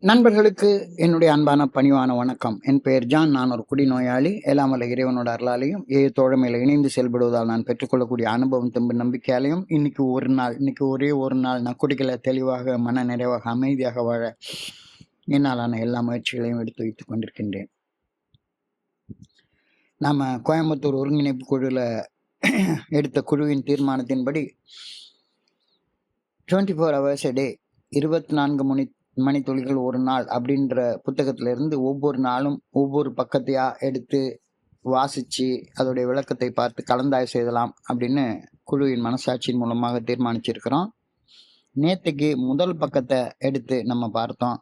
நண்பர்களுக்கு என்னுடைய அன்பான பணிவான வணக்கம். என் பெயர் ஜான். நான் ஒரு குடிநோயாளி. எல்லாம் வல்ல இறைவனோட அருளாலையும் தோழமையில இணைந்து செயல்படுவதால் நான் பெற்றுக்கொள்ளக்கூடிய அனுபவம் தெம்பு நம்பிக்கையாலையும் இன்னைக்கு ஒரே ஒரு நாள் நான் குடிக்கல, தெளிவாக மன நிறைவாக அமைதியாக வாழ என்னாலான எல்லா முயற்சிகளையும் எடுத்து வைத்துக் கொண்டிருக்கின்றேன். நாம கோயம்புத்தூர் ஒருங்கிணைப்பு குழுல எடுத்த குழுவின் தீர்மானத்தின்படி 24 hours a day 24 மணித்துளிகள் ஒரு நாள் அப்படின்ற புத்தகத்துல இருந்து ஒவ்வொரு நாளும் ஒவ்வொரு பக்கத்தையா எடுத்து வாசிச்சு அதோடைய விளக்கத்தை பார்த்து கலந்தாய்வு செய்யலாம் அப்படின்னு குழுவின் மனசாட்சியின் மூலமாக தீர்மானிச்சிருக்கிறோம். நேற்றுக்கு முதல் பக்கத்தை எடுத்து நம்ம பார்த்தோம்.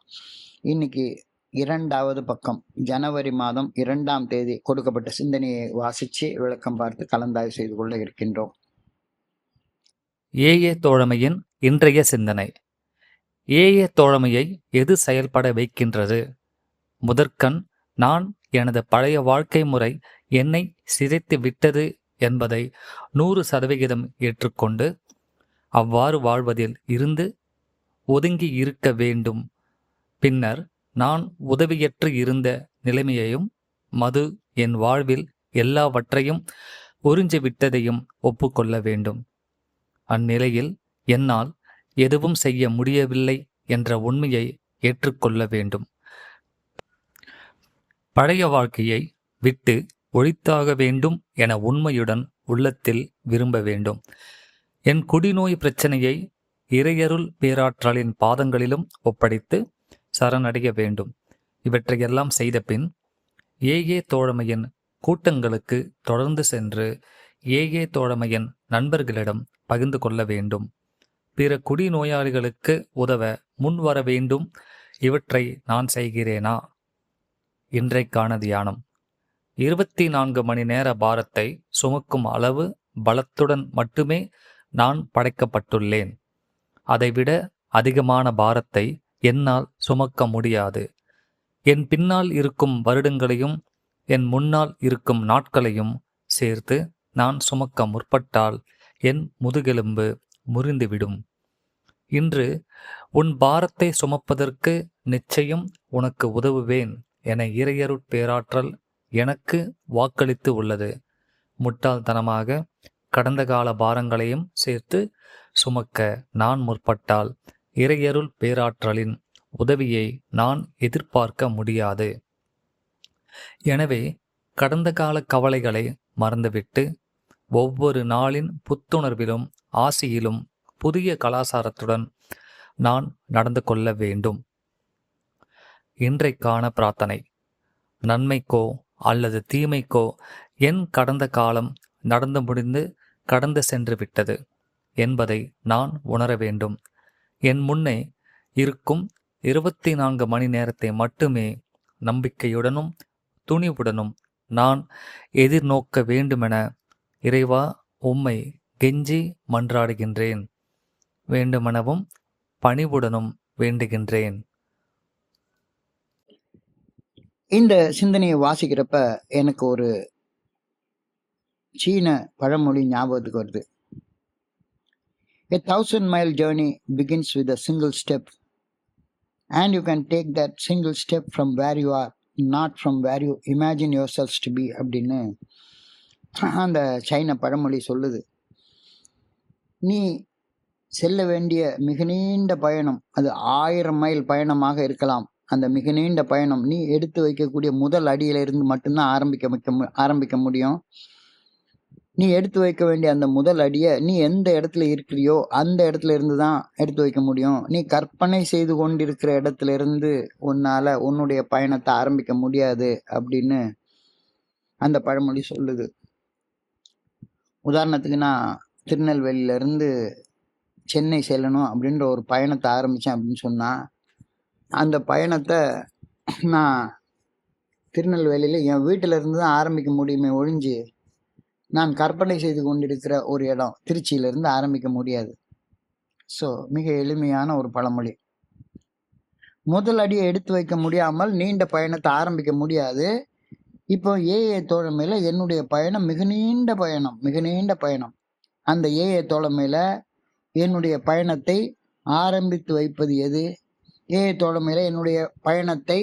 இன்னைக்கு 2வது பக்கம், ஜனவரி மாதம் 2ஆம் தேதி கொடுக்கப்பட்ட சிந்தனையை வாசிச்சு விளக்கம் பார்த்து கலந்தாய்வு செய்து கொள்ள இருக்கின்றோம். ஏஏ தோழமையின் இன்றைய சிந்தனை. ஏஏ தோழமையை எது செயல்பட வைக்கின்றது? முதற்கண் நான் எனது பழைய வாழ்க்கை முறை என்னை சிதைத்து விட்டது என்பதை 100% ஏற்றுக்கொண்டு அவ்வாறு வாழ்வதில் இருந்து ஒதுங்கி இருக்க வேண்டும். பின்னர் நான் உதவியற்று இருந்த நிலைமையையும் மது என் வாழ்வில் எல்லாவற்றையும் உறிஞ்சிவிட்டதையும் ஒப்புக்கொள்ள வேண்டும். அந்நிலையில் என்னால் எதுவும் செய்ய முடியவில்லை என்ற உண்மையை ஏற்றுக்கொள்ள வேண்டும். பழைய வாழ்க்கையை விட்டு ஒழித்தாக வேண்டும் என உண்மையுடன் உள்ளத்தில் விரும்ப வேண்டும். என் குடிநோய் பிரச்சனையை இறையருள் பேராற்றலின் பாதங்களிலும் ஒப்படைத்து சரணடைய வேண்டும். இவற்றையெல்லாம் செய்த பின் ஏஏ தோழமையின் கூட்டங்களுக்கு தொடர்ந்து சென்று ஏஏ தோழமையின் நண்பர்களிடம் பகிர்ந்து கொள்ள வேண்டும். பிற குடிநோயாளிகளுக்கு உதவ முன்வர வேண்டும். இவற்றை நான் செய்கிறேனா? இன்றைக்கான தியானம். 24 மணி நேர பாரத்தை சுமக்கும் அளவு பலத்துடன் மட்டுமே நான் படைக்கப்பட்டுள்ளேன். அதைவிட அதிகமான பாரத்தை என்னால் சுமக்க முடியாது. என் பின்னால் இருக்கும் வருடங்களையும் என் முன்னால் இருக்கும் நாட்களையும் சேர்த்து நான் சுமக்க முற்பட்டால் என் முதுகெலும்பு முறிந்துவிடும். இன்று உன் பாரத்தை சுமப்பதற்கு நிச்சயம் உனக்கு உதவுவேன் என இறையருட் பேராற்றல் எனக்கு வாக்களித்து உள்ளது. முட்டாள்தனமாக கடந்த கால பாரங்களையும் சேர்த்து சுமக்க நான் முற்பட்டால் இறையருள் பேராற்றலின் உதவியை நான் எதிர்பார்க்க முடியாது. எனவே கடந்த கால கவலைகளை மறந்துவிட்டு ஒவ்வொரு நாளின் புத்துணர்விலும் ஆசியிலும் புதிய கலாச்சாரத்துடன் நான் நடந்து கொள்ள வேண்டும். இன்றைக்கான பிரார்த்தனை. நன்மைக்கோ அல்லது தீமைக்கோ என் கடந்த காலம் நடந்து முடிந்து கடந்து சென்று விட்டது என்பதை நான் உணர வேண்டும். என் முன்னே இருக்கும் 24 மணி நேரத்தை மட்டுமே நம்பிக்கையுடனும் துணிவுடனும் நான் எதிர்நோக்க வேண்டுமென இறைவா உம்மை கெஞ்சி மன்றாடுகின்றேன். வேண்டுமெனவும் பணிவுடனும் வேண்டுகின்றேன். இந்த சிந்தனையை வாசிக்கிறப்ப எனக்கு ஒரு சீன பழமொழி ஞாபகத்துக்கு வருது. A 1,000-mile journey begins with a single step, and you can take that single step from where you are, not from where you imagine yourselves to be அப்படின்னு அந்த சைன பழமொழி சொல்லுது. நீ செல்ல வேண்டிய மிக நீண்ட பயணம், அது 1000 மைல் பயணமாக இருக்கலாம். அந்த மிக நீண்ட பயணம் நீ எடுத்து வைக்கக்கூடிய முதல் அடியில இருந்து மட்டும்தான் ஆரம்பிக்க முடியும். நீ எடுத்து வைக்க வேண்டிய அந்த முதல் அடியை நீ எந்த இடத்துல இருக்கிறியோ அந்த இடத்துல இருந்து தான் எடுத்து வைக்க முடியும். நீ கற்பனை செய்து கொண்டிருக்கிற இடத்துல இருந்து உன்னால உன்னுடைய பயணத்தை ஆரம்பிக்க முடியாது அப்படின்னு அந்த பழமொழி சொல்லுது. உதாரணத்துக்கு நான் திருநெல்வேலியில இருந்து சென்னை செல்லணும் அப்படின்ற ஒரு பயணத்தை ஆரம்பித்தேன் அப்படின்னு சொன்னால், அந்த பயணத்தை நான் திருநெல்வேலியில் என் வீட்டில் இருந்து தான் ஆரம்பிக்க முடியுமே ஒழிஞ்சு நான் கற்பனை செய்து கொண்டிருக்கிற ஒரு இடம் திருச்சியிலிருந்து ஆரம்பிக்க முடியாது. ஸோ மிக எளிமையான ஒரு பழமொழி. முதல் அடியை எடுத்து வைக்க முடியாமல் நீண்ட பயணத்தை ஆரம்பிக்க முடியாது. இப்போ ஏஏ தோழமையில் என்னுடைய பயணம் மிக நீண்ட பயணம். அந்த ஏஏ தோழமையில் என்னுடைய பயணத்தை ஆரம்பித்து வைப்பது எது? ஏஐ தோழமையில் என்னுடைய பயணத்தை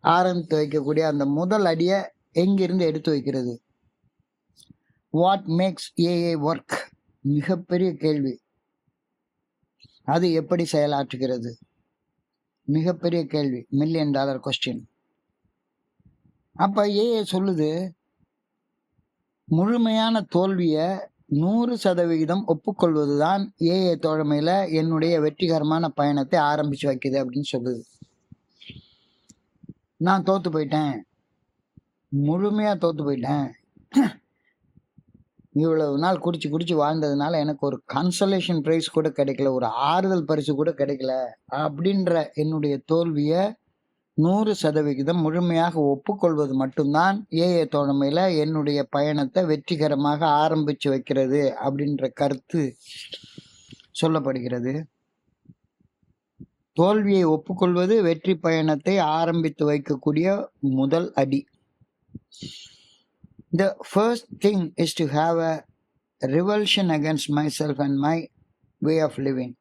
ஆரம்பித்து வைக்கக்கூடிய அந்த முதல் அடியை எங்கிருந்து எடுத்து வைக்கிறது? What makes AI work? மிகப்பெரிய கேள்வி. அது எப்படி செயலாற்றுகிறது? மிகப்பெரிய கேள்வி, $1,000,000 கொஸ்டின். அப்ப ஏஐ சொல்லுது, முழுமையான தோல்வியை 100% ஒப்புக்கொள்வதுதான் ஏஐ தோழமையில என்னுடைய வெற்றிகரமான பயணத்தை ஆரம்பிச்சு வைக்குது அப்படின்னு சொல்லுது. நான் தோத்து போயிட்டேன், முழுமையா தோத்து போயிட்டேன், இவ்வளவு நாள் குடிச்சு வாழ்ந்ததுனால எனக்கு ஒரு கன்சலேஷன் பிரைஸ் கூட கிடைக்கல, ஒரு ஆறுதல் பரிசு கூட கிடைக்கல அப்படின்ற என்னுடைய தோல்வியை 100% முழுமையாக ஒப்புக்கொள்வது மட்டும்தான் ஏஐ தோழமையில என்னுடைய பயணத்தை வெற்றிகரமாக ஆரம்பிச்சு வைக்கிறது அப்படின்ற கருத்து சொல்லப்படுகிறது. தோல்வியை ஒப்புக்கொள்வது வெற்றி பயணத்தை ஆரம்பித்து வைக்கக்கூடிய முதல் அடி. The first thing is to have a revulsion against myself and my way of living.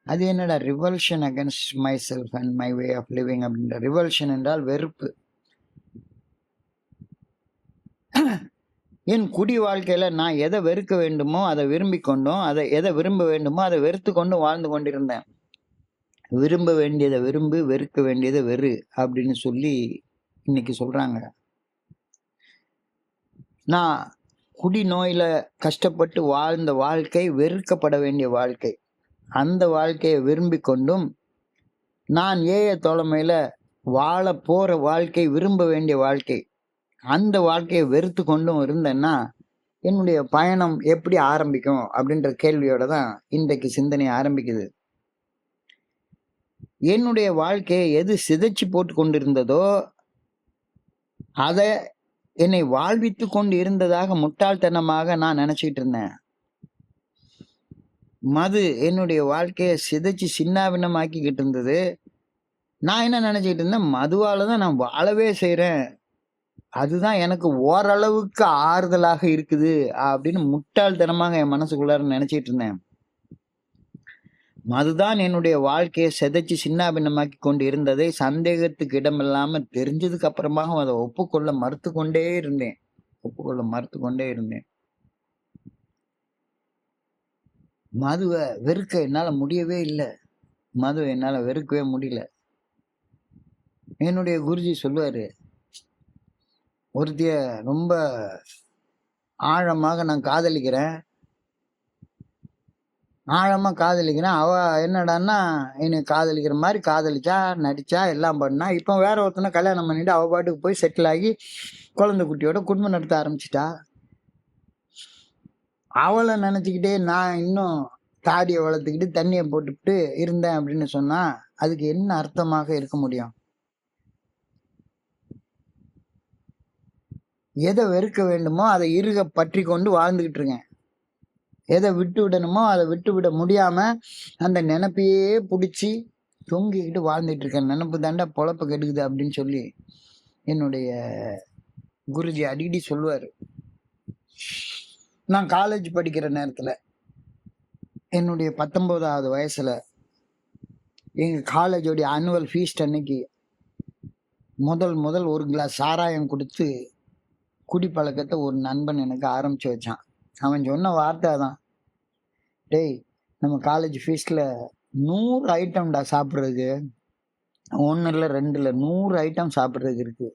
அது என்னடா revolution against myself and my way of living அப்படின்ற? ரிவல்ஷன் என்றால் வெறுப்பு. என் குடி வாழ்க்கையில நான் எதை வெறுக்க வேண்டுமோ அதை விரும்பி கொண்டும், எதை விரும்ப வேண்டுமோ அதை வெறுத்து கொண்டும் வாழ்ந்து கொண்டிருந்தேன். விரும்ப வேண்டியதை விரும்பு, வெறுக்க வேண்டியதை வெறு அப்படின்னு சொல்லி இன்னைக்கு சொல்றாங்க. நான் குடி நோயில கஷ்டப்பட்டு வாழ்ந்த வாழ்க்கை வெறுக்கப்பட வேண்டிய வாழ்க்கை. அந்த வாழ்க்கையை விரும்பி கொண்டும், நான் ஏஐ தோழமையில வாழ போற வாழ்க்கை விரும்ப வேண்டிய வாழ்க்கை, அந்த வாழ்க்கையை வெறுத்து கொண்டும் இருந்தேன்னா என்னுடைய பயணம் எப்படி ஆரம்பிக்கும் அப்படின்ற கேள்வியோட தான் இன்றைக்கு சிந்தனை ஆரம்பிக்குது. என்னுடைய வாழ்க்கையை எது சிதைச்சு போட்டு கொண்டிருந்ததோ அதை என்னை வாழ்வித்து கொண்டு இருந்ததாக முட்டாள்தனமாக நான் நினைச்சிட்டு இருந்தேன். மது என்னுடைய வாழ்க்கையை சிதைச்சு சின்னாபின்னமாக்கிக்கிட்டு இருந்தது. நான் என்ன நினைச்சிட்டு இருந்தேன், மதுவால தான் நான் வாழவே செய்யறேன், அதுதான் எனக்கு ஓரளவுக்கு ஆறுதலாக இருக்குது அப்படின்னு முட்டாள்தனமாக என் மனசுக்குள்ளார நினைச்சிட்டு இருந்தேன். மதுதான் என்னுடைய வாழ்க்கையை சிதைச்சு சின்னாபின்னமாக்கி கொண்டு இருந்ததை சந்தேகத்துக்கு இடமில்லாம தெரிஞ்சதுக்கு அப்புறமாக அதை ஒப்புக்கொள்ள மறுத்து கொண்டே இருந்தேன். மதுவை வெறுக்க என்னால முடியவே இல்லை. மதுவை என்னால வெறுக்கவே முடியல. என்னுடைய குருஜி சொல்லுவாரு, ஒருத்திய ரொம்ப ஆழமாக நான் காதலிக்கிறேன், அவ என்னடான்னா என்னை காதலிக்கிற மாதிரி காதலிச்சா, நடிச்சா, எல்லாம் பண்ணா. இப்போ வேற ஒருத்தனை கல்யாணம் பண்ணிட்டு அவ பாட்டுக்கு போய் செட்டில் ஆகி குழந்தை குட்டியோட குடும்பம் நடத்த ஆரம்பிச்சிட்டா. அவளை நினைச்சுக்கிட்டே நான் இன்னும் தாடியை வளர்த்துக்கிட்டு தண்ணியை போட்டுக்கிட்டு இருந்தேன் அப்படின்னு சொன்னா அதுக்கு என்ன அர்த்தமாக இருக்க முடியும்? எதை வெறுக்க வேண்டுமோ அதை இறுக பற்றி கொண்டு வாழ்ந்துகிட்டு இருக்கேன். எதை விட்டு விடணுமோ அதை விட்டு விட முடியாம அந்த நினைப்பையே பிடிச்சி தொங்கிக்கிட்டு வாழ்ந்துட்டு இருக்கேன். நினப்பு தாண்டா பொழப்ப கெடுக்குது அப்படின்னு சொல்லி என்னுடைய குருஜி அடிக்கடி சொல்லுவார். நான் காலேஜ் படிக்கிற நேரத்தில் என்னுடைய 19வது வயசுல எங்கள் காலேஜோடைய ஆனுவல் ஃபீஸ்ட் அன்னைக்கு முதல் ஒரு கிளாஸ் சாராயம் கொடுத்து குடிப்பழக்கத்தை ஒரு நண்பன் எனக்கு ஆரம்பிச்சு வச்சான். அவன் சொன்ன வார்த்தை தான், டேய் நம்ம காலேஜ் ஃபீஸ்டில் 100 ஐட்டம்டா சாப்பிட்றதுக்கு, 1 இல்லை 2 இல்லை 100 ஐட்டம் சாப்பிட்றதுக்கு இருக்கு.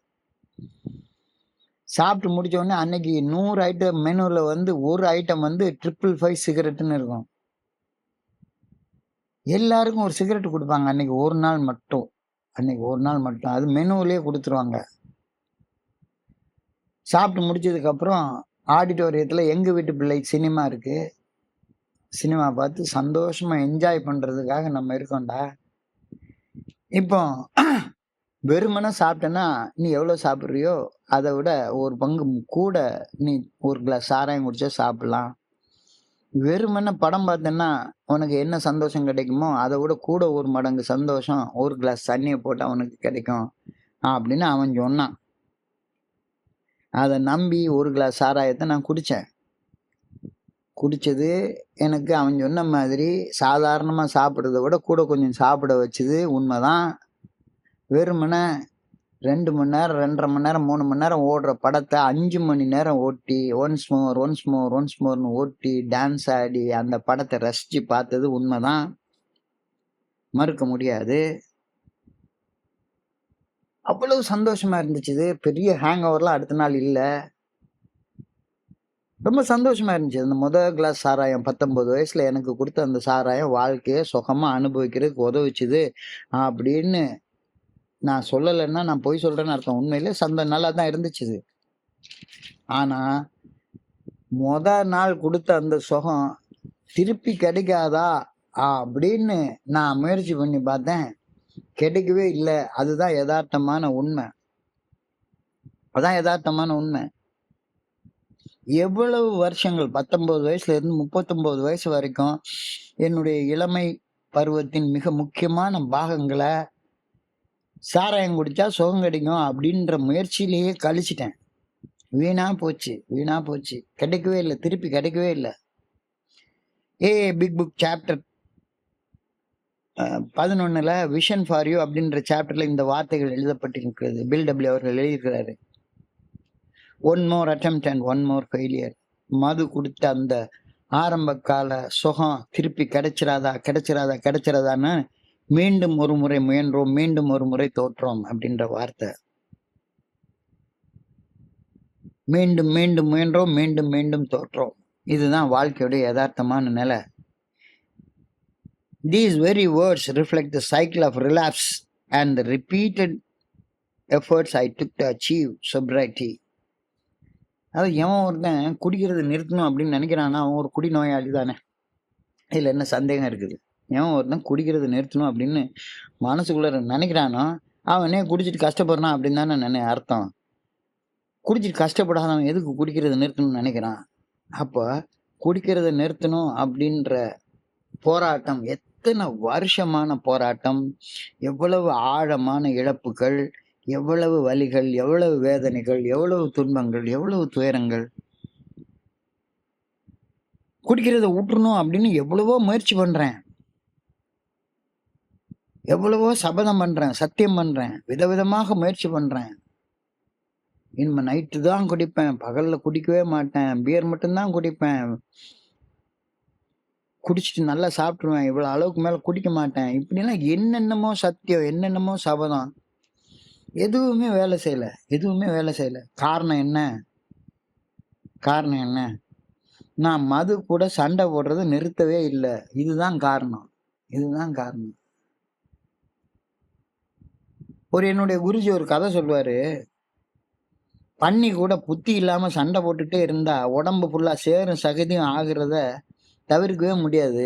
சாப்பிட்டு முடிச்ச உடனே அன்னைக்கு 100 ஐட்டம் மெனுவில் வந்து ஒரு ஐட்டம் வந்து 555 சிகரெட்டுன்னு இருக்கும். எல்லாருக்கும் ஒரு சிகரெட் கொடுப்பாங்க அன்னைக்கு ஒரு நாள் மட்டும். அது மெனுவிலே கொடுத்துருவாங்க. சாப்பிட்டு முடிச்சதுக்கப்புறம் ஆடிட்டோரியத்தில் எங்கள் வீட்டு பிள்ளை சினிமா இருக்கு, சினிமா பார்த்து சந்தோஷமா என்ஜாய் பண்ணுறதுக்காக நம்ம இருக்கோம்டா. இப்போ வெறுமனை சாப்பிட்டேன்னா நீ எவ்வளோ சாப்பிட்றியோ அதை விட ஒரு பங்கு கூட நீ ஒரு கிளாஸ் சாராயம் குடிச்சா சாப்பிடலாம். வெறுமனை படம் பார்த்தேன்னா உனக்கு என்ன சந்தோஷம் கிடைக்குமோ அதை விட கூட ஒரு மடங்கு சந்தோஷம் ஒரு கிளாஸ் தண்ணியை போட்டு அவனுக்கு கிடைக்கும் அப்படின்னு அவன் சொன்னான். அதை நம்பி ஒரு கிளாஸ் சாராயத்தை நான் குடித்தேன். குடிச்சது எனக்கு அவன் சொன்ன மாதிரி சாதாரணமாக சாப்பிட்றத விட கூட கொஞ்சம் சாப்பிட வச்சது உண்மைதான். வெறுமனே 2 மணி நேரம், 2:30 மணி நேரம், 3 மணி நேரம் ஓடுற படத்தை 5 மணி நேரம் ஓட்டி, once more, once more, once மோர்னு ஓட்டி, டான்ஸ் ஆடி அந்த படத்தை ரசித்து பார்த்தது உண்மைதான். மறுக்க முடியாது. அவ்வளவு சந்தோஷமா இருந்துச்சு. இது பெரிய ஹேங் ஓவர்லாம் அடுத்த நாள் இல்ல. ரொம்ப சந்தோஷமா இருந்துச்சு. அந்த கிளாஸ் சாராயம் 19 வயசுல எனக்கு குடுத்த அந்த சாராயம் வாழ்க்கைய சுகமா அனுபவிக்கிறதுக்கு உதவுச்சுது அப்படின்னு நான் சொல்லலைன்னா நான் பொய் சொல்றேன்னு அர்த்தம். உண்மையிலே நல்லா தான் இருந்துச்சு இது. ஆனா நாள் குடுத்த அந்த சுகம் திருப்பி கிடைக்காதா அப்படின்னு நான் முயற்சி பண்ணி பார்த்தேன். கிடைக்கவே இல்லை. அதுதான் யதார்த்தமான உண்மை. அதான் யதார்த்தமான உண்மை. எவ்வளவு வருஷங்கள் 19 வயசுல இருந்து 39 வயசு வரைக்கும் என்னுடைய இளமை பருவத்தின் மிக முக்கியமான பாகங்களை சாராயம் குடிச்சா சுகம் கிடைக்கும் அப்படின்ற முயற்சியிலேயே கழிச்சிட்டேன். வீணா போச்சு, வீணா போச்சு. கிடைக்கவே இல்லை, திருப்பி கிடைக்கவே இல்லை. பிக் புக் சாப்டர் 11ல விஷன் ஃபார் யூ அப்படின்ற சாப்டர்ல இந்த வார்த்தைகள் எழுதப்பட்டிருக்கிறது. பில் டபிள்யூ அவர்கள் எழுதியிருக்கிறாரு. 1 more attempt and 1 more failure. மது கொடுத்த அந்த ஆரம்ப கால சுகம் திருப்பி கிடைச்சிராதான்னு மீண்டும் ஒரு முறை முயன்றோம், மீண்டும் ஒரு முறை தோற்றோம் அப்படின்ற வார்த்தை. மீண்டும் மீண்டும் முயன்றோம், மீண்டும் மீண்டும் தோற்றோம். இதுதான் வாழ்க்கையுடைய யதார்த்தமான நிலை. These very words reflect the cycle of relapse and the repeated efforts I took to achieve sobriety. அது எவன் ஒருத்தன் குடிக்கிறது நிறுத்தணும் அப்படின்னு நினைக்கிறான்னா அவன் ஒரு குடி நோயாளி தானே. இதில் என்ன சந்தேகம் இருக்குது? எவன் ஒருத்தன் குடிக்கிறது நிறுத்தணும் அப்படின்னு மனசுக்குள்ள நினைக்கிறானோ அவனே குடிச்சிட்டு கஷ்டப்படுறான் அப்படின்னு தானே அர்த்தம். குடிச்சிட்டு கஷ்டப்படாதவன் எதுக்கு குடிக்கிறது நிறுத்தணும்னு நினைக்கிறான்? அப்போ குடிக்கிறத நிறுத்தணும் அப்படின்ற போராட்டம் எத்தனை வருஷமான போராட்டம், எவ்வளவு ஆழமான இழப்புகள், எவ்வளவு வலிகள், எவ்வளவு வேதனைகள், எவ்வளவு துன்பங்கள், எவ்வளவு துயரங்கள். குடிக்கிறத விட்டுறணும் அப்படின்னு எவ்வளவோ முயற்சி பண்றேன், எவ்வளவோ சபதம் பண்றேன், சத்தியம் பண்றேன், விதவிதமாக முயற்சி பண்றேன். இனிமே நைட்டு தான் குடிப்பேன், பகல்ல குடிக்கவே மாட்டேன், பியர் மட்டும்தான் குடிப்பேன், குடிச்சிட்டு நல்லா சாப்பிட்டுருவேன், இவ்வளவு அளவுக்கு மேல குடிக்க மாட்டேன், இப்படிலாம் என்னென்னமோ சத்தியம், என்னென்னமோ சபதம். எதுவுமே வேலை செய்யல, எதுவுமே வேலை செய்யல. காரணம் என்ன? காரணம் என்ன? நான் மது கூட சண்டை போடுறதை நிறுத்தவே இல்லை. இதுதான் காரணம், இதுதான் காரணம். என்னுடைய குருஜி ஒரு கதை சொல்லுவாரு. பன்னி கூட புத்தி இல்லாம சண்டை போட்டுட்டே இருந்தா உடம்பு ஃபுல்லா சேரும் சகதியும் ஆகுறத தவிர்க்கவே முடியாது.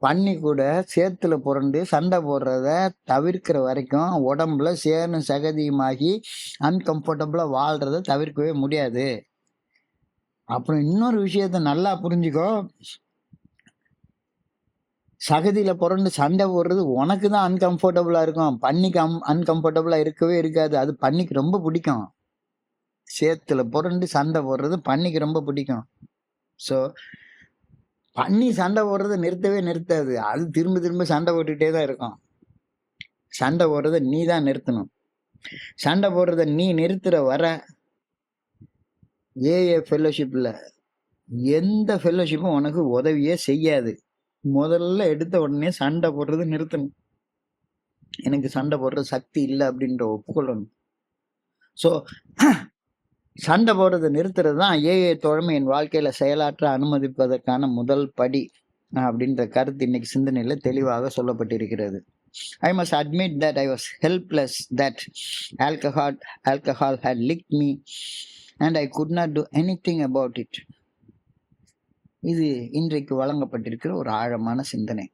பன்னி கூட சேத்துல புரண்டு சண்டை போடுறத தவிர்க்கிற வரைக்கும் உடம்புல சேரும் சகதியுமாகி அன்கம்ஃபர்டபுளா வாழ்றத தவிர்க்கவே முடியாது. அப்புறம் இன்னொரு விஷயத்த நல்லா புரிஞ்சுக்கோ. சகதியில புரண்டு சண்டை போடுறது உனக்கு தான் அன்கம்ஃபர்டபுளா இருக்கும், பன்னிக்கு அன்கம்ஃபர்டபுளா இருக்கவே இருக்காது. அது பன்னிக்கு ரொம்ப பிடிக்கும். சேத்துல புரண்டு சண்டை போடுறது பன்னிக்கு ரொம்ப பிடிக்கும். ஸோ பன்னி சண்டை போடுறதை நிறுத்தவே நிறுத்தாது. அது திரும்ப திரும்ப சண்டை போட்டுக்கிட்டே தான் இருக்கும். சண்டை போடுறத நீ தான் நிறுத்தணும். சண்டை போடுறத நீ நிறுத்துற வர ஏஏ ஃபெல்லோஷிப்ல எந்த ஃபெல்லோஷிப்பும் உனக்கு உதவியே செய்யாது. முதல்ல எடுத்த உடனே சண்டை போடுறது நிறுத்தணும். எனக்கு சண்டை போடுற சக்தி இல்லை அப்படின்ற ஒப்புக்கொள்ளணும். ஸோ சண்டை போடுறதை நிறுத்துறது தான் ஏஏ தோழமை என் வாழ்க்கையில செயலாற்ற அனுமதிப்பதற்கான முதல் படி அப்படின்ற கருத்து இன்னைக்கு சிந்தனையில தெளிவாக சொல்லப்பட்டிருக்கிறது. I must admit that I was helpless, that alcohol had licked me and I could not do anything about it. இது இன்றைக்கு வழங்கப்பட்டிருக்கிற ஒரு ஆழமான சிந்தனை.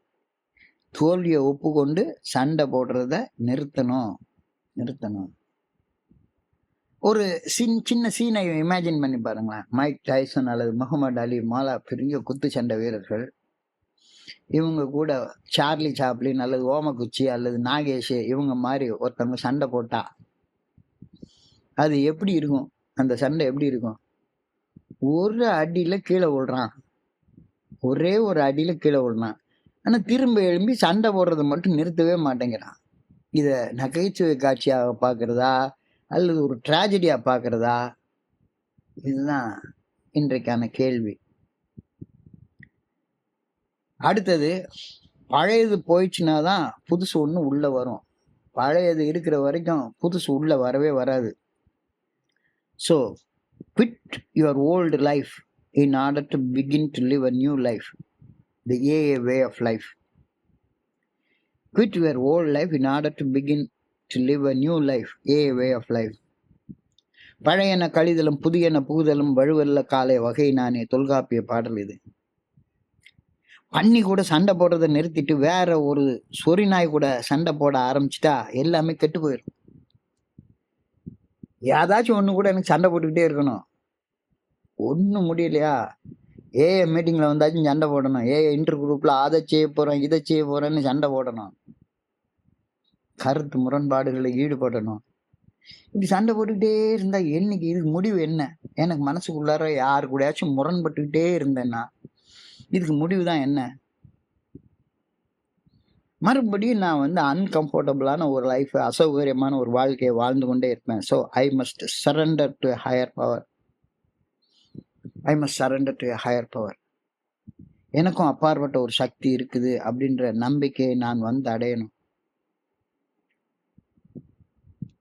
தோல்வியை ஒப்புக்கொண்டு சண்டை போடுறத நிறுத்தணும். ஒரு சின்ன சீனை இமேஜின் பண்ணி பாருங்களேன். மைக் டைசன் அல்லது முகமது அலி மாலா பெரிய குத்து சண்டை வீரர்கள். இவங்க கூட சார்லி சாப்ளின் அல்லது ஓமகுச்சி அல்லது நாகேஷ் இவங்க மாதிரி ஒருத்தவங்க சண்டை போட்டா அது எப்படி இருக்கும்? அந்த சண்டை எப்படி இருக்கும்? ஒரு அடியில கீழே விழுறான். ஒரே ஒரு அடியில கீழே விழுறான். ஆனா திரும்ப எழும்பி சண்டை போடுறத மட்டும் நிறுத்தவே மாட்டேங்கிறான். இத நகைச்சுவை காட்சியாக பார்க்கிறதா? அல்லது ஒரு ட்ராஜடியா பார்க்கிறதா? இதுதான் இன்றைக்கான கேள்வி. அடுத்தது, பழையது போயிடுச்சுன்னா தான் புதுசு ஒண்ணு உள்ள வரும். பழையது இருக்கிற வரைக்கும் புதுசு உள்ள வரவே வராது. So, quit your old life in order to begin to live a new life. The uh way of life. Quit your old life in order to begin to live a new life, a way of life. பழையன கழிதலும் புதியன புகுதலும் வழுவல்ல காலை வகை நானே, தொல்காப்பிய பாடல் இது. பன்னி கூட சண்டை போடுறதை நிறுத்திட்டு வேற ஒரு சொறி நாய் கூட சண்டை போட ஆரம்பிச்சுட்டா எல்லாமே கெட்டு போயிடும். ஏதாச்சும் ஒண்ணு கூட எனக்கு சண்டை போட்டுக்கிட்டே இருக்கணும். ஒன்றும் முடியலையா, ஏஏ மீட்டிங்ல வந்தாச்சும் சண்டை போடணும். ஏஏ இன்டர் குரூப்ல அதை செய்ய போறேன் இதை செய்ய போறேன்னு சண்டை போடணும். கருத்து முரண்பாடுகளில் ஈடுபடணும். இப்படி சண்டை போட்டுக்கிட்டே இருந்தா என்னைக்கு இதுக்கு முடிவு என்ன? எனக்கு மனசுக்குள்ளார யாரு கூடயாச்சும் முரண்பட்டுக்கிட்டே இருந்தேன்னா இதுக்கு முடிவு தான் என்ன? மறுபடியும் நான் வந்து அன்கம்ஃபர்டபுளான ஒரு லைஃப், அசௌகரியமான ஒரு வாழ்க்கையை வாழ்ந்து கொண்டே இருப்பேன். So I must surrender to higher power. I must surrender to higher power. எனக்கும் அப்பாற்பட்ட ஒரு சக்தி இருக்குது அப்படின்ற நம்பிக்கையை நான் வந்து அடையணும்.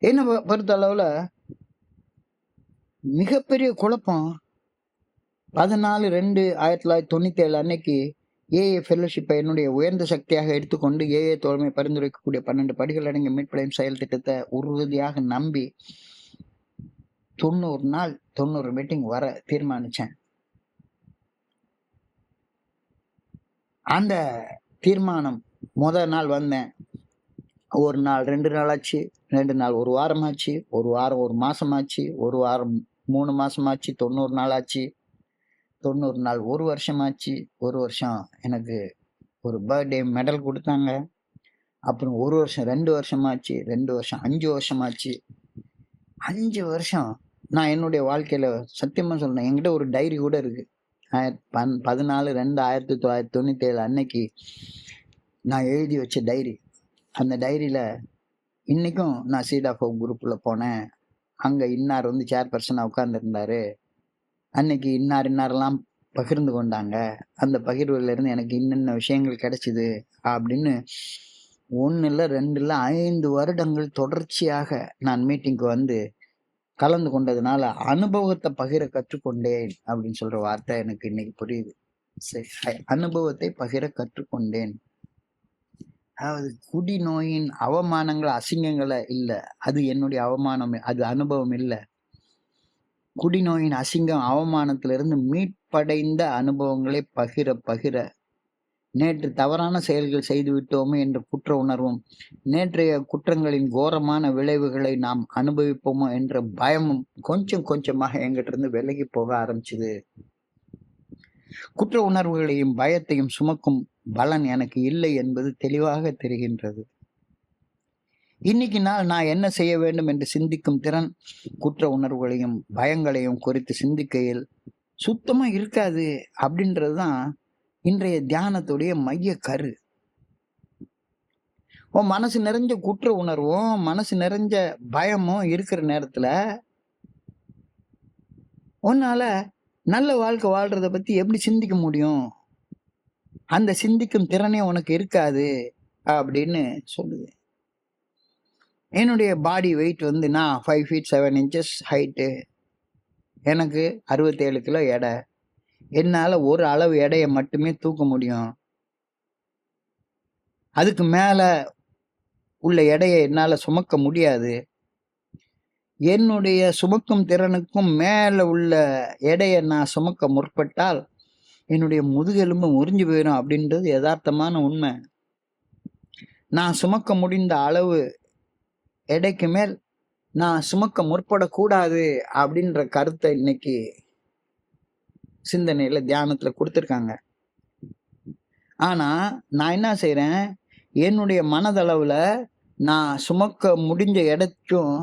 என்ன பொறுத்த அளவுல மிகப்பெரிய குழப்பம் 14/2/1997 அன்னைக்கு ஏஏ ஃபெல்லோஷிப்பை என்னுடைய உயர்ந்த சக்தியாக எடுத்துக்கொண்டு ஏஏ தோழமை பரிந்துரைக்கக்கூடிய 12 படிகள் அடங்கிய மீட்படையும் செயல் திட்டத்தை உறுதியாக நம்பி 90 நாள் 90 மீட்டிங் வர தீர்மானிச்சேன். அந்த தீர்மானம் முதல் நாள் வந்தேன். ஒரு நாள் 2 நாள் ஆச்சு, 2 நாள் 1 வாரம் ஆச்சு, 1 வாரம் 1 மாசம் ஆச்சு, 1 வாரம் 3 மாசம் ஆச்சு, 90 நாள் ஆச்சு, 90 நாள் 1 வருஷம் ஆச்சு. 1 வருஷம் எனக்கு ஒரு பர்த்டே மெடல் கொடுத்தாங்க. அப்புறம் 1 வருஷம் 2 வருஷம் ஆச்சு, 2 வருஷம் 5 வருஷம் ஆச்சு. 5 வருஷம் நான் என்னுடைய வாழ்க்கையில சத்தியமா சொல்றேன், என்கிட்ட ஒரு டைரி கூட இருக்கு. 14/2/1997 அன்னைக்கு நான் எழுதி வச்ச டைரி. அந்த டைரியில இன்னைக்கும் நான் சீட் ஆஃப் ஹோப் குரூப்ல போனேன். அங்க இன்னார் வந்து சேர்பர்சனா உட்கார்ந்துருந்தாரு. அன்னைக்கு இன்னாரெல்லாம் பகிர்ந்து கொண்டாங்க. அந்த பகிர்வுல இருந்து எனக்கு இன்னென்ன விஷயங்கள் கிடைச்சிது அப்படின்னு 1 இல்ல 2 இல்ல 5 வருடங்கள் தொடர்ச்சியாக நான் மீட்டிங்க்கு வந்து கலந்து கொண்டதுனால அனுபவத்தை பகிர கற்றுக்கொண்டேன் அப்படின்னு சொல்ற வார்த்தை எனக்கு இன்னைக்கு புரியுது. சரி, அனுபவத்தை பகிர கற்றுக்கொண்டேன். அதாவது குடி நோயின் அவமானங்கள் அசிங்கங்களை இல்ல, அது என்னுடைய அவமானம், அது அனுபவம் இல்ல. குடிநோயின் அசிங்கம் அவமானத்திலிருந்து மீட்படைந்த அனுபவங்களை பகிர பகிர நேற்று தவறான செயல்கள் செய்து விட்டோமே என்ற குற்ற உணர்வும், நேற்றைய குற்றங்களின் கோரமான விளைவுகளை நாம் அனுபவிப்போமோ என்ற பயமும் கொஞ்சம் கொஞ்சமாக எங்கிட்ட இருந்து விலகி போக ஆரம்பிச்சுது. குற்ற உணர்வுகளையும் பயத்தையும் சுமக்கும் பலன் எனக்கு இல்லை என்பது தெளிவாக தெரிகின்றது. இன்னைக்கு நான் என்ன செய்ய வேண்டும் என்று சிந்திக்கும் திறன் குற்ற உணர்வுகளையும் பயங்களையும் குறித்து சிந்திக்கையில் சுத்தமா இருக்காது அப்படின்றதுதான் இன்றைய தியானத்துடைய மைய கரு. உன் மனசு நிறைஞ்ச குற்ற உணர்வும் மனசு நிறைஞ்ச பயமும் இருக்கிற நேரத்துல உன்னால நல்ல வாழ்க்கை வாழ்றத பத்தி எப்படி சிந்திக்க முடியும்? அந்த சிந்திக்கும் திறனே உனக்கு இருக்காது அப்படின்னு சொல்லுது. என்னுடைய பாடி வெயிட் வந்து நான் 5 feet 7 inches ஹைட்டு, எனக்கு 67 கிலோ எடை. என்னால ஒரு அளவு எடையை மட்டுமே தூக்க முடியும். அதுக்கு மேல உள்ள எடையை என்னால சுமக்க முடியாது. என்னுடைய சுமக்கும் திறனுக்கும் மேல உள்ள எடையை நான் சுமக்க முற்பட்டால் என்னுடைய முதுகெலும்பு முறிஞ்சு போயிடும் அப்படின்றது யதார்த்தமான உண்மை. நான் சுமக்க முடிந்த அளவு எடைக்கு மேல் நான் சுமக்க முற்படக்கூடாது அப்படின்ற கருத்தை இன்னைக்கு சிந்தனையில தியானத்துல கொடுத்துருக்காங்க. ஆனா நான் என்ன செய்யறேன், என்னுடைய மனதளவுல நான் சுமக்க முடிஞ்ச எடைக்கும்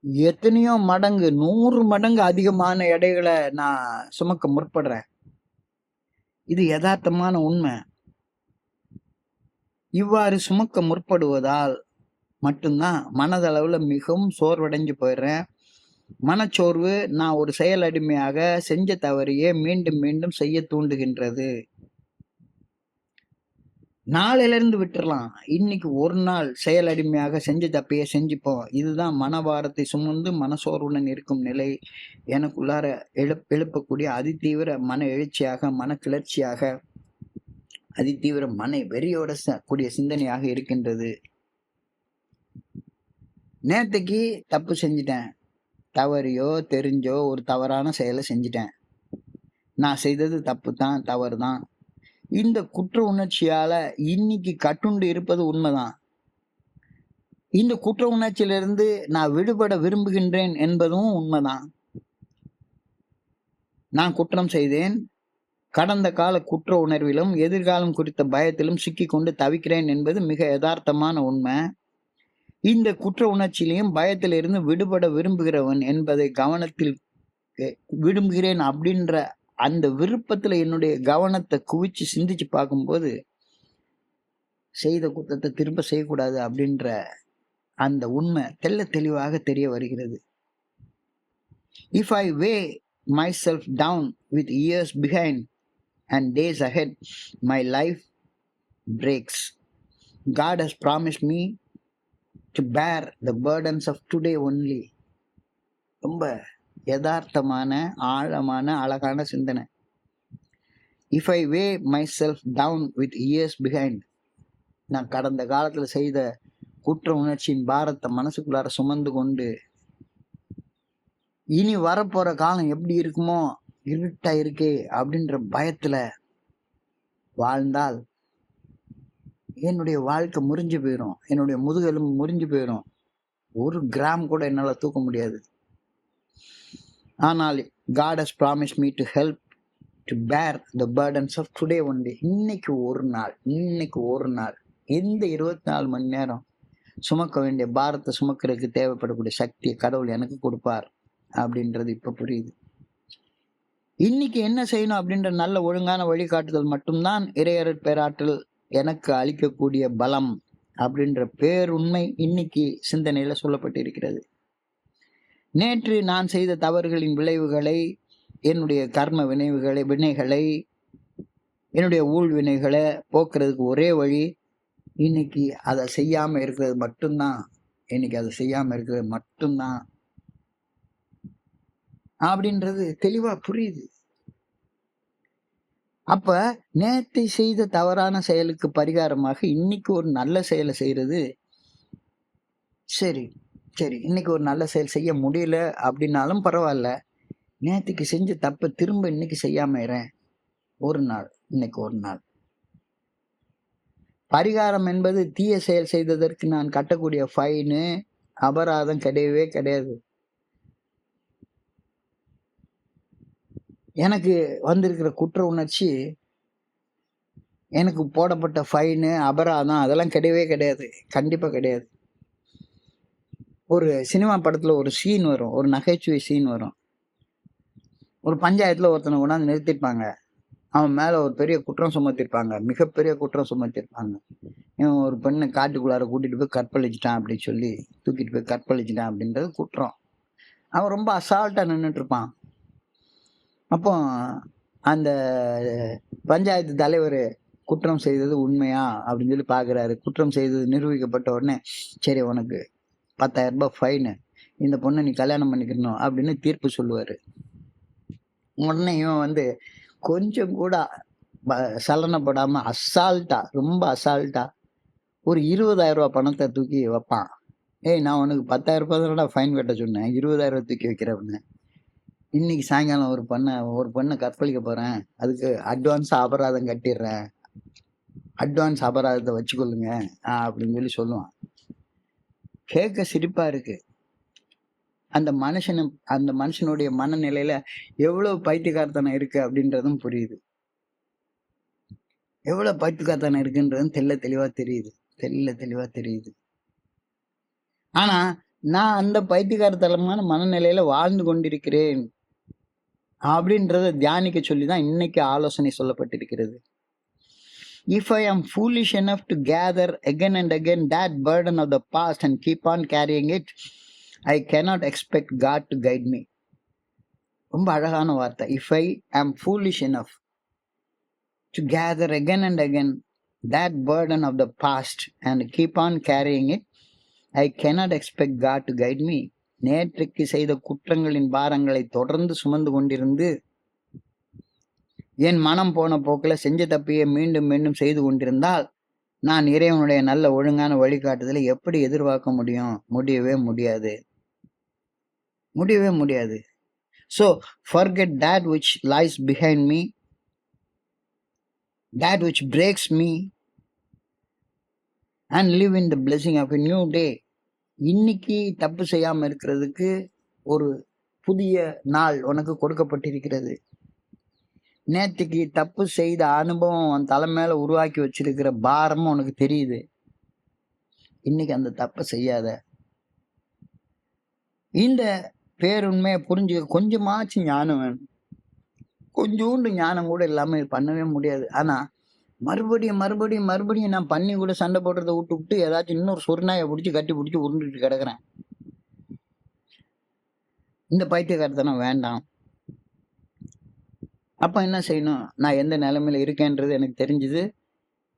எத்தனையோ மடங்கு 100 மடங்கு அதிகமான எடைகளை நான் சுமக்க முற்படுறேன். இது யதார்த்தமான உண்மை. இவ்வாறு சுமக்க முற்படுவதால் மட்டும்தான் மனதளவுல மிகவும் சோர்வடைஞ்சு போயிடுறேன். மனச்சோர்வு நான் ஒரு செயல் அடிமையாக செஞ்ச தவறையே மீண்டும் மீண்டும் செய்ய தூண்டுகின்றது. நாளையிலிருந்து விட்டுறலாம். இன்னைக்கு ஒரு நாள் செயல் அடிமையாக செஞ்ச தப்பையே செஞ்சுப்போம். இதுதான் மனபாரத்தை சுமந்து மனசோர்வுடன் இருக்கும் நிலை எனக்குள்ளார எழுப்பக்கூடிய அதிதீவிர மன எழுச்சியாக, மன கிளர்ச்சியாக, அதிதீவிர மன வெறியோட கூடிய சிந்தனையாக இருக்கின்றது. நேத்தைக்கு தப்பு செஞ்சிட்டேன். தவறியோ தெரிஞ்சோ ஒரு தவறான செயலை செஞ்சிட்டேன். நான் செய்தது தப்பு தான், தவறு தான். இந்த குற்ற உணர்ச்சியால இன்னைக்கு கட்டுண்டு இருப்பது உண்மைதான். இந்த குற்ற உணர்ச்சியிலிருந்து நான் விடுபட விரும்புகின்றேன் என்பதும் உண்மைதான். நான் குற்றம் செய்தேன். கடந்த கால குற்ற உணர்விலும் எதிர்காலம் குறித்த பயத்திலும் சிக்கிக்கொண்டு தவிக்கிறேன் என்பது மிக யதார்த்தமான உண்மை. இந்த குற்ற உணர்ச்சியிலையும் பயத்திலிருந்து விடுபட விரும்புகிறவன் என்பதை கவனத்தில் விரும்புகிறேன் அப்படின்ற அந்த விருப்பத்துல என்னுடைய கவனத்தை குவிச்சு சிந்திச்சு பார்க்கும்போது செய்த குற்றத்தை திரும்ப செய்யக்கூடாது அப்படின்ற அந்த உண்மை தெள்ள தெளிவாக தெரிய வருகிறது. If I weigh myself down with years behind and days ahead, my life breaks. God has promised me to bear the burdens of today only. ரொம்ப யதார்த்தமான ஆழமான அழகான சிந்தனை. If I weigh myself down with years behind, நான் கடந்த காலத்துல செய்த குற்ற உணர்ச்சியின் பாரத்தை மனசுக்குள்ளார சுமந்து கொண்டு இனி வரப்போற காலம் எப்படி இருக்குமோ, இருட்டா இருக்கே அப்படின்ற பயத்துல வாழ்ந்தால் என்னுடைய வாழ்க்கை முறிஞ்சு போயிடும். என்னுடைய முதுகெலும்பு முறிஞ்சு போயிடும். 1 கிராம் கூட என்னால தூக்க முடியாது. ஆனால் God has promised me to help to bear the burdens of today only. இன்னைக்கு ஒரு நாள் இந்த 24 மணி நேரம் சுமக்க வேண்டிய பாரத்தை சுமக்கிறதுக்கு தேவைப்படக்கூடிய சக்தியை கடவுள் எனக்கு கொடுப்பார் அப்படின்றது இப்ப புரியுது. இன்னைக்கு என்ன செய்யணும் அப்படின்ற நல்ல ஒழுங்கான வழிகாட்டுதல் மட்டும்தான் இறையருட் பேராற்றல் எனக்கு அளிக்கக்கூடிய பலம் அப்படின்ற பேருண்மை இன்னைக்கு சிந்தனையில சொல்லப்பட்டிருக்கிறது. நேற்று நான் செய்த தவறுகளின் விளைவுகளை, என்னுடைய கர்ம வினைகளை, என்னுடைய ஊழ்வினைகளை போக்குறதுக்கு ஒரே வழி இன்னைக்கு அதை செய்யாம இருக்கிறது மட்டும்தான். அப்படின்றது தெளிவா புரியுது. அப்ப நேத்தை செய்த தவறான செயலுக்கு பரிகாரமாக இன்னைக்கு ஒரு நல்ல செயலை செய்யறது. சரி இன்னைக்கு ஒரு நல்ல செயல் செய்ய முடியல அப்படின்னாலும் பரவாயில்ல. நேத்துக்கு செஞ்ச தப்ப திரும்ப இன்னைக்கு செய்யாம இருறேன். இன்னைக்கு ஒரு நாள். பரிகாரம் என்பது தீய செயல் செய்ததற்கு நான் கட்டக்கூடிய ஃபைனு, அபராதம் கிடையவே கிடையாது. எனக்கு வந்திருக்கிற குற்ற உணர்ச்சி, எனக்கு போடப்பட்ட ஃபைனு, அபராதம் அதெல்லாம் கிடையவே கிடையாது. கண்டிப்பா கிடையாது. ஒரு சினிமா படத்துல ஒரு சீன் வரும், ஒரு நகைச்சுவை சீன் வரும். ஒரு பஞ்சாயத்துல ஒருத்தனை கொண்டாந்து நிறுத்திருப்பாங்க. அவன் மேல ஒரு பெரிய குற்றம் சுமத்திருப்பாங்க, மிகப்பெரிய குற்றம் சுமத்திருப்பாங்க. இவன் ஒரு பெண்ணை காட்டுக்குள்ளார கூட்டிட்டு போய் கற்பழிச்சிட்டான் அப்படின்னு சொல்லி தூக்கிட்டு போய் கற்பழிச்சிட்டான் அப்படின்றது குற்றம். அவன் ரொம்ப அசால்ட்டா நின்றுட்டு இருப்பான். அப்போ அந்த பஞ்சாயத்து தலைவர் குற்றம் செய்தது உண்மையா அப்படின்னு சொல்லி பாக்குறாரு. குற்றம் செய்தது நிரூபிக்கப்பட்ட உடனே, சரி உனக்கு 10,000 ரூபாய் ஃபைனு, இந்த பொண்ணை நீ கல்யாணம் பண்ணிக்கணும் அப்படின்னு தீர்ப்பு சொல்லுவாரு. உடனே இவன் கொஞ்சம் கூட சலனப்படாம ரொம்ப அசால்ட்டா ஒரு 20,000 ரூபாய் பணத்தை தூக்கி வைப்பான். நான் உனக்கு 10,000 ரூபாய் தானடா ஃபைன் கட்ட சொன்னேன், 20,000 தூக்கி வைக்கிறேன்னு. இன்னைக்கு சாயங்காலம் ஒரு பொண்ணை கற்பழிக்க போறேன், அதுக்கு அட்வான்ஸ் அபராதம் கட்டிடுறேன், அட்வான்ஸ் அபராதத்தை வச்சுக்கொள்ளுங்க அப்படின்னு சொல்லி சொல்லுவான். கேட்க சிரிப்பா இருக்கு. அந்த மனுஷனுடைய மனநிலையில எவ்வளவு பைத்தியக்காரத்தனம் இருக்கு அப்படின்றதும் புரியுது. எவ்வளவு பைத்தியக்காரத்தனம் இருக்குன்றதும் தெளிவா தெரியுது. ஆனா நான் அந்த பைத்தியக்காரத்தனமான மனநிலையில வாழ்ந்து கொண்டிருக்கிறேன் அப்படின்றத தியானிக்க சொல்லி தான் இன்னைக்கு ஆலோசனை சொல்லப்பட்டிருக்கிறது. If I am foolish enough to gather again and again that burden of the past and keep on carrying it, I cannot expect God to guide me. ரொம்ப அழகான வார்த்தை. If I am foolish enough to gather again and again that burden of the past and keep on carrying it, I cannot expect God to guide me. நேற்றைக்கு செய்த குற்றங்களின் பாரங்களை தொடர்ந்து சுமந்து கொண்டிருந்து என் மனம் போன போக்கில் செஞ்ச தப்பையே மீண்டும் மீண்டும் செய்து கொண்டிருந்தால் நான் இறைவனுடைய நல்ல ஒழுங்கான வழிகாட்டுதலை எப்படி எதிர்பார்க்க முடியும்? முடியவே முடியாது. முடியவே முடியாது. So forget that which lies behind me, that which breaks me, and live in the blessing of a new day. இன்னைக்கு தப்பு செய்யாம இருக்கிறதுக்கு ஒரு புதிய நாள் உனக்கு கொடுக்கப்பட்டிருக்கிறது. நேற்றுக்கு தப்பு செய்த அனுபவம் உன் தலை மேல உருவாக்கி வச்சிருக்கிற பாரமும் உனக்கு தெரியுது. இன்னைக்கு அந்த தப்பை செய்யாத. இந்த பேருண்மையை புரிஞ்சுக்க கொஞ்சமாச்சும் ஞானம் வேணும். கொஞ்சோண்டு ஞானம் கூட இல்லாம இது பண்ணவே முடியாது. ஆனா மறுபடியும் மறுபடியும் மறுபடியும் நான் பண்ணி கூட சண்டை போடுறதை விட்டு ஏதாச்சும் இன்னொரு சொர்ணாயை பிடிச்சி கட்டி பிடிச்சி உருண்டுட்டு கிடக்குறேன். இந்த பைத்தியக்காரத்தனம் வேண்டாம். அப்ப என்ன செய்யணும்? நான் எந்த நிலைமையில இருக்கேன்றது எனக்கு தெரிஞ்சுது.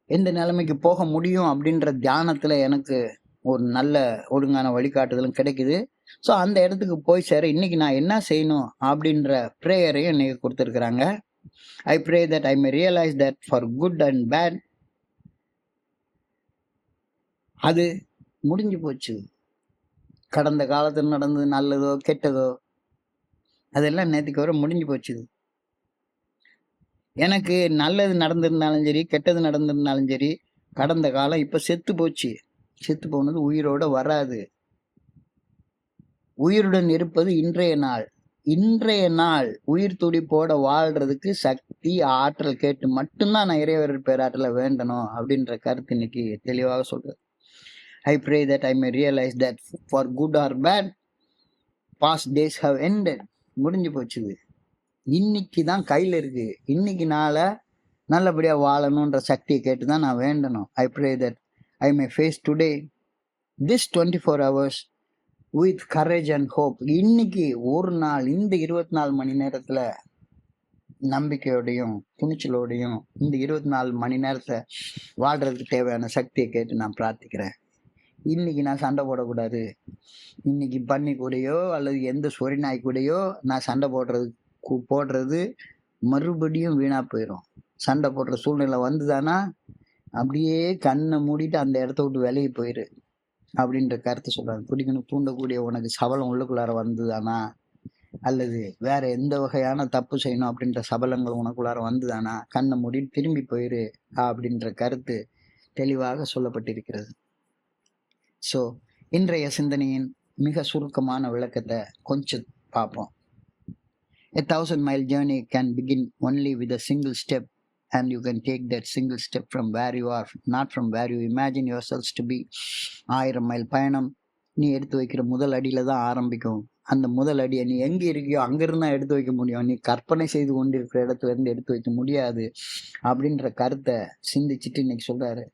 எந்த நிலைமைக்கு போக முடியும் அப்படின்ற தியானத்துல எனக்கு ஒரு நல்ல ஒழுங்கான வழிகாட்டுதலும் கிடைக்குது. ஸோ அந்த இடத்துக்கு போய் சேர இன்னைக்கு நான் என்ன செய்யணும் அப்படின்ற ப்ரேயரையும் இன்னைக்கு கொடுத்துருக்குறாங்க. I pray that I may realize that for good and bad, அது முடிஞ்சு போச்சு. கடந்த காலத்தில் நடந்தது நல்லதோ கெட்டதோ அதெல்லாம் நேற்றுக்கு வர முடிஞ்சு போச்சு. எனக்கு நல்லது நடந்திருந்தாலும் சரி கெட்டது நடந்திருந்தாலும் சரி கடந்த காலம் இப்ப செத்து போச்சு. செத்து போனது உயிரோட வராது. உயிருடன் இருப்பது இன்றைய நாள். இன்றைய நாள் உயிர் துடிப்போட வாழ்றதுக்கு சக்தி ஆற்றல் கேட்டு மட்டும்தான் நான் இறைவர் பேராற்றல வேண்டணும் அப்படின்ற கருத்து இன்னைக்கு தெளிவாக சொல்றது. I pray that I may realize that for good or bad, past days have ended. முடிஞ்சு போச்சுது. இன்னைக்கு தான் கையில இருக்கு. இன்னைக்கு நாள நல்லபடியா வாழணும்ன்ற சக்தியை கேட்டு தான் நான் வேண்டணும். I pray that I may face today this 24 hours with courage and hope. இன்னைக்கு ஒரு நாள் இந்த 24 மணி நேரத்துல நம்பிக்கையோடையும் துணிச்சலோடையும் இந்த 24 மணி நேரத்தை வாழ்றதுக்கு தேவையான சக்தியை கேட்டு நான் பிரார்த்திக்கிறேன். இன்னைக்கு நான் சண்டை போடக்கூடாது. இன்னைக்கு பண்ணி கூடயோ அல்லது எந்த சொறி நாய் கூடயோ நான் சண்டை போடுறது மறுபடியும் வீணா போயிடும். சண்டை போடுற சூழ்நிலை வந்துதானா அப்படியே கண்ணை மூடிட்டு அந்த இடத்த விட்டு விலகி போயிரு அப்படின்ற கருத்து சொல்றாங்க. பிடிக்கணும் தூண்டக்கூடிய உனக்கு சபலம் உள்ளுக்குள்ளார வந்துதானா அல்லது வேற எந்த வகையான தப்பு செய்யணும் அப்படின்ற சபலங்கள் உனக்குள்ளார வந்துதானா கண்ணை மூடிட்டு திரும்பி போயிரு அப்படின்ற கருத்து தெளிவாக சொல்லப்பட்டிருக்கிறது. ஸோ இன்றைய சிந்தனையின் மிக சுருக்கமான விளக்கத்தை கொஞ்சம் பார்ப்போம். A 1000-mile journey can begin only with a single step, and you can take that single step from where you are, not from where you imagine yourselves to be. 1000 mile பயணம் நீ எடுத்து வைக்கிற முதல் அடியில தான் ஆரம்பிக்கும். அந்த முதல் அடியை நீ எங்க இருக்கியோ அங்கிருந்து தான் எடுத்து வைக்க முடியும். நீ கற்பனை செய்து கொண்டிருக்கிற இடத்துல இருந்து எடுத்து வைக்க முடியாது அப்படின்ற கருத்தை சிந்திச்சுட்டு இன்னைக்கு சொல்றாரு.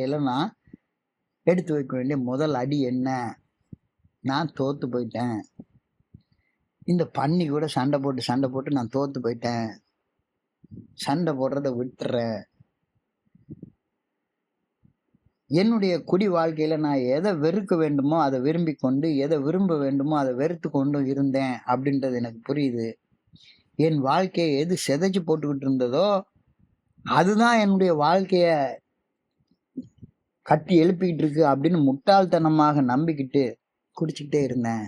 இல்லைன்னா எடுத்து வைக்க வேண்டிய முதல் அடி என்ன? நான் தோத்து போயிட்டேன். இந்த பண்ணி கூட சண்டை போட்டு நான் தோத்து போயிட்டேன். சண்டை போடுறத விட்டுறேன். என்னுடைய குடி வாழ்க்கையில நான் எதை வெறுக்க வேண்டுமோ அதை விரும்பி கொண்டு எதை விரும்ப வேண்டுமோ அதை வெறுத்து கொண்டு இருந்தேன் அப்படின்றது எனக்கு புரியுது. என் வாழ்க்கையை எது செதைச்சு போட்டுக்கிட்டு இருந்ததோ அதுதான் என்னுடைய வாழ்க்கைய கட்டி எழுப்பிக்கிட்டு இருக்கு அப்படின்னு முட்டாள்தனமாக நம்பிக்கிட்டு குடிச்சுக்கிட்டே இருந்தேன்.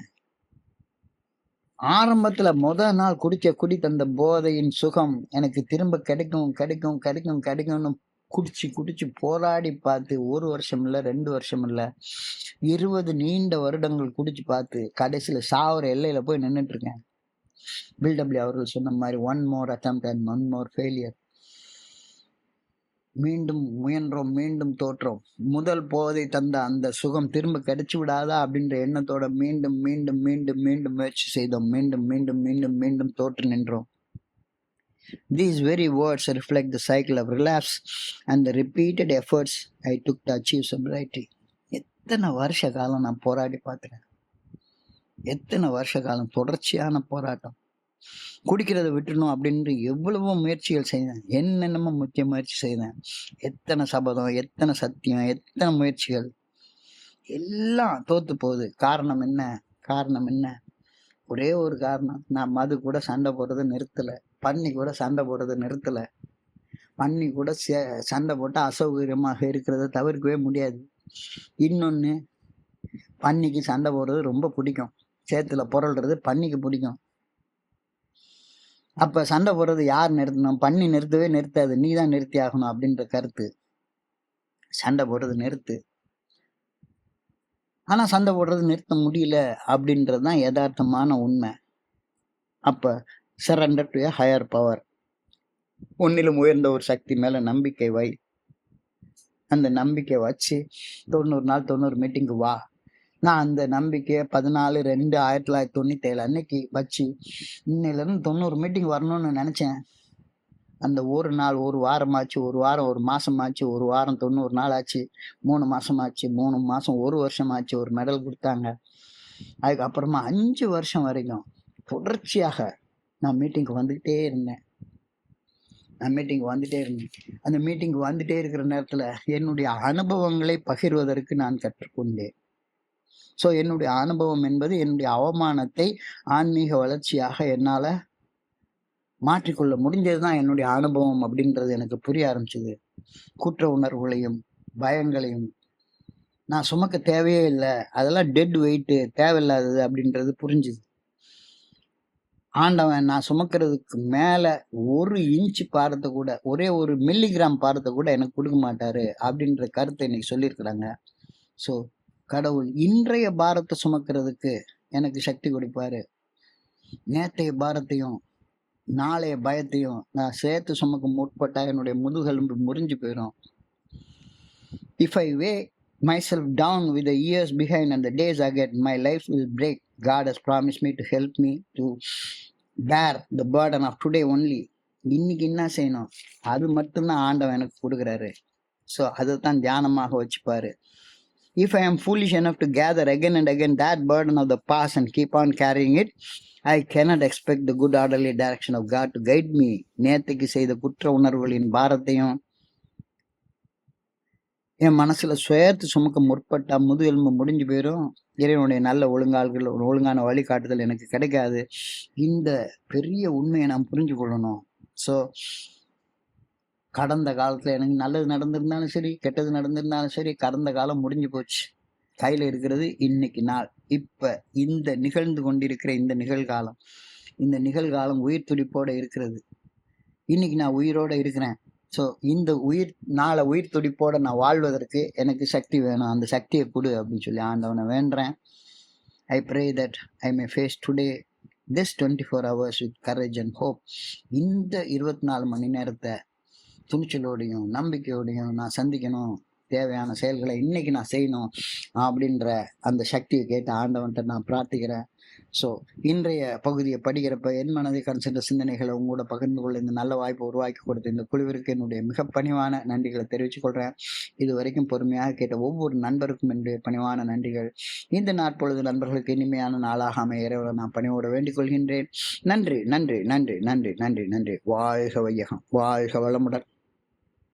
ஆரம்பத்துல நாள் குடி தந்த போதையின் சுகம் எனக்கு திரும்ப கிடைக்கும்னு குடிச்சு போராடி பார்த்து 1 வருஷம் இல்ல 2 வருஷம் இல்ல 20 நீண்ட வருடங்கள் குடிச்சு பார்த்து கடைசியில சாவர எல்லையில போய் நின்றுட்டு இருக்கேன். பில்டபிள்யூ அவர்கள் சொன்ன மாதிரி 1 more attempt and 1 more failure. மீண்டும் முயன்றோம், மீண்டும் தோற்றோம். முதல் போதை தந்த அந்த சுகம் திரும்ப கிடைச்சு விடாதா அப்படின்ற எண்ணத்தோட மீண்டும் மீண்டும் மீண்டும் மீண்டும் முயற்சி செய்தோம். மீண்டும் மீண்டும் மீண்டும் மீண்டும் தோற்று நின்றோம். These very words reflect the cycle of relapse and the repeated efforts I took to achieve sobriety. எத்தனை வருஷ காலம் நான் போராடி பார்த்துட்டேன். எத்தனை வருஷ காலம் தொடர்ச்சியான போராட்டம். குடிக்கிறத விட்டுணும் அப்படின்னு எவ்வளவோ முயற்சிகள் செய்தேன். என்னென்னமோ முக்கிய முயற்சி செய்தேன். எத்தனை சபதம், எத்தனை சத்தியம், எத்தனை முயற்சிகள், எல்லாம் தோத்து போகுது. காரணம் என்ன? காரணம் என்ன? ஒரே ஒரு காரணம், நான் மது கூட சண்டை போடுறதை நிறுத்தலை. பன்னி கூட சண்டை போடுறதை நிறுத்தலை. பன்னி கூட சண்டை போட்டால் அசௌகரியமாக இருக்கிறத தவிர்க்கவே முடியாது. இன்னொன்று, பன்னிக்கு சண்டை போடுறது ரொம்ப பிடிக்கும். சேத்துல புரள்றது பன்னிக்கு பிடிக்கும். அப்ப சண்டை போடுறது யார் நிறுத்தணும்? பன்னி நிறுத்தவே நிறுத்தாது, நீ தான் நிறுத்தி ஆகணும் அப்படின்ற கருத்து. சண்டை போடுறது நிறுத்து. ஆனா சண்டை போடுறது நிறுத்த முடியல அப்படின்றது தான் யதார்த்தமான உண்மை. அப்ப surrender to a higher power. ஒன்னிலும் உயர்ந்த ஒரு சக்தி மேல நம்பிக்கை வை. அந்த நம்பிக்கை வச்சு 90 நாள் 90 மீட்டிங்கு வா. நான் அந்த நம்பிக்கையை 14/2/1997 அன்னைக்கு வச்சு இன்னையிலேருந்து 90 மீட்டிங் வரணும்னு நினச்சேன். அந்த ஒரு நாள், ஒரு வாரமாச்சு, ஒரு வாரம், ஒரு மாதமாச்சு, ஒரு வாரம் 90 நாள் ஆச்சு, 3 மாதமாச்சு, 3 மாதம், 1 வருஷமாச்சு. ஒரு மெடல் கொடுத்தாங்க. அதுக்கப்புறமா 5 வருஷம் வரைக்கும் தொடர்ச்சியாக நான் மீட்டிங்க்கு வந்துக்கிட்டே இருந்தேன். அந்த மீட்டிங்க்கு வந்துட்டே இருக்கிற நேரத்தில் என்னுடைய அனுபவங்களை பகிர்வதற்கு நான் கற்றுக்கொண்டேன். ஸோ என்னுடைய அனுபவம் என்பது என்னுடைய அவமானத்தை ஆன்மீக வளர்ச்சியாக என்னால் மாற்றிக்கொள்ள முடிஞ்சது தான் என்னுடைய அனுபவம் அப்படின்றது எனக்கு புரிய ஆரம்பிச்சுது. குற்ற உணர்வுகளையும் பயங்களையும் நான் சுமக்க தேவையே இல்லை, அதெல்லாம் டெட் வெயிட்டு, தேவையில்லாதது அப்படின்றது புரிஞ்சுது. ஆண்டவன் நான் சுமக்கிறதுக்கு மேலே 1 இன்ச்சு பாரத்தை கூட, ஒரே 1 மில்லிகிராம் பாரத்தை கூட எனக்கு கொடுக்க மாட்டாரு அப்படின்ற கருத்தை இன்னைக்கு சொல்லியிருக்கிறாங்க. ஸோ கடவுள் இன்றைய பாரத்தை சுமக்கிறதுக்கு எனக்கு சக்தி கொடுப்பாரு. நேற்றைய பாரத்தையும் நாளைய பயத்தையும் நான் சேர்த்து சுமக்க முற்பட்டா என்னுடைய முதுகெலும்பு முறிஞ்சு போயிடும். If I way myself down with the years behind and the days ahead, my life will break. God has promised me to help me to bear the burden of today only. இன்னைக்கு என்ன செய்யணும் அது மட்டும்தான் ஆண்டவன் எனக்கு கொடுக்குறாரு. So அதை தான் தியானமாக வச்சுப்பாரு. If I am foolish enough to gather again and again that burden of the past and keep on carrying it, I cannot expect the good orderly direction of God to guide me. நேற்றுக்கு செய்த குற்ற உணர்வுகளின் பாரத்தையும் என் மனசுல சுயத்து சுமக்க முற்பட்டா முதுகெலும்பு முடிஞ்சு போயிடும். இறைவனுடைய நல்ல ஒழுங்கான வழிகாட்டுதல் எனக்கு கிடைக்காது. இந்த பெரிய உண்மையை நாம் புரிஞ்சு கொள்ளணும். ஸோ கடந்த காலத்தில் எனக்கு நல்லது நடந்திருந்தாலும் சரி, கெட்டது நடந்திருந்தாலும் சரி, கடந்த காலம் முடிஞ்சு போச்சு. கையில் இருக்கிறது இன்னைக்கு நாள். இப்போ இந்த நிகழ்ந்து கொண்டிருக்கிற இந்த நிகழ்காலம் உயிர் துடிப்போடு இருக்கிறது. இன்னைக்கு நான் உயிரோடு இருக்கிறேன். ஸோ இந்த உயிர் துடிப்போடு நான் வாழ்வதற்கு எனக்கு சக்தி வேணும். அந்த சக்தியை கொடு அப்படின்னு சொல்லி ஆண்டவனை வேண்டுறேன். I pray that I may face today this 24 hours with courage and hope. இந்த 24 மணி நேரத்தை துணிச்சலோடையும் நம்பிக்கையோடையும் நான் சந்திக்கணும். தேவையான செயல்களை இன்னைக்கு நான் செய்யணும் அப்படின்ற அந்த சக்தியை கேட்டு ஆண்டவன்கிட்ட நான் பிரார்த்திக்கிறேன். ஸோ இன்றைய பகுதியை படிக்கிறப்ப என் மனதை கன்சென்ற சிந்தனைகளை உங்களோட பகிர்ந்து கொள்ள இந்த நல்ல வாய்ப்பை உருவாக்கி கொடுத்த இந்த குழுவிற்கு என்னுடைய மிக பணிவான நன்றிகளை தெரிவித்துக் கொள்கிறேன். இது வரைக்கும் பொறுமையாக கேட்ட ஒவ்வொரு நண்பருக்கும் என்னுடைய பணிவான நன்றிகள். இந்த நாட்பொழுது நண்பர்களுக்கு இனிமையான நாளாக அமைய இறைவனை நான் பணிவோடு வேண்டிக் கொள்கின்றேன். நன்றி நன்றி நன்றி நன்றி நன்றி நன்றி. வாழ்க வையகம், வாழ்க வளமுடன்.